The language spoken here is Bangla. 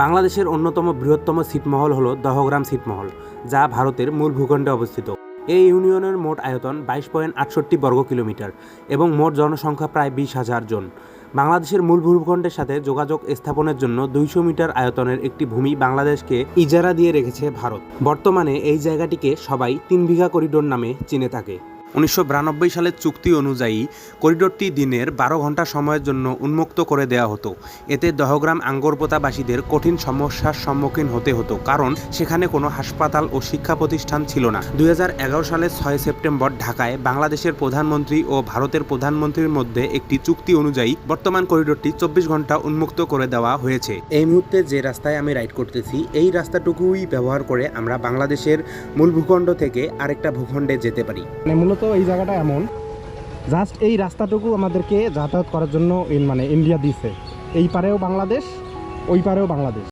বাংলাদেশের অন্যতম বৃহত্তম ছিটমহল হল দহগ্রাম ছিটমহল, যা ভারতের মূল ভূখণ্ডে অবস্থিত। এই ইউনিয়নের মোট আয়তন 22.68 বর্গ কিলোমিটার এবং মোট জনসংখ্যা প্রায় 20,000 জন। বাংলাদেশের মূল ভূখণ্ডের সাথে যোগাযোগ স্থাপনের জন্য 200 মিটার আয়তনের একটি ভূমি বাংলাদেশকে ইজারা দিয়ে রেখেছে ভারত। বর্তমানে এই জায়গাটিকে সবাই 3 বিঘা করিডোর নামে চিনে থাকে। 1992 সালের চুক্তি অনুযায়ী করিডোরটি দিনের 12 ঘন্টা সময়ের জন্য উন্মুক্ত করে দেওয়া হতো। এতে দহগ্রাম আঙ্গরপোতাবাসীদের কঠিন সমস্যার সম্মুখীন হতে হতো, কারণ সেখানে কোনো হাসপাতাল ও শিক্ষা প্রতিষ্ঠান ছিল না। 2011 সালের 6 সেপ্টেম্বর ঢাকায় বাংলাদেশের প্রধানমন্ত্রী ও ভারতের প্রধানমন্ত্রীর মধ্যে একটি চুক্তি অনুযায়ী বর্তমান করিডোরটি 24 ঘন্টা উন্মুক্ত করে দেওয়া হয়েছে। এই মুহূর্তে যে রাস্তায় আমি রাইড করতেছি, এই রাস্তাটুকুই ব্যবহার করে আমরা বাংলাদেশের মূল ভূখণ্ড থেকে আরেকটা ভূখণ্ডে যেতে পারি। মূলত এই জায়গাটা এমন, জাস্ট এই রাস্তাটুকু আমাদেরকে যাতায়াত করার জন্য ইন্ডিয়া দিছে। এই পারেও বাংলাদেশ, ওই পারেও বাংলাদেশ।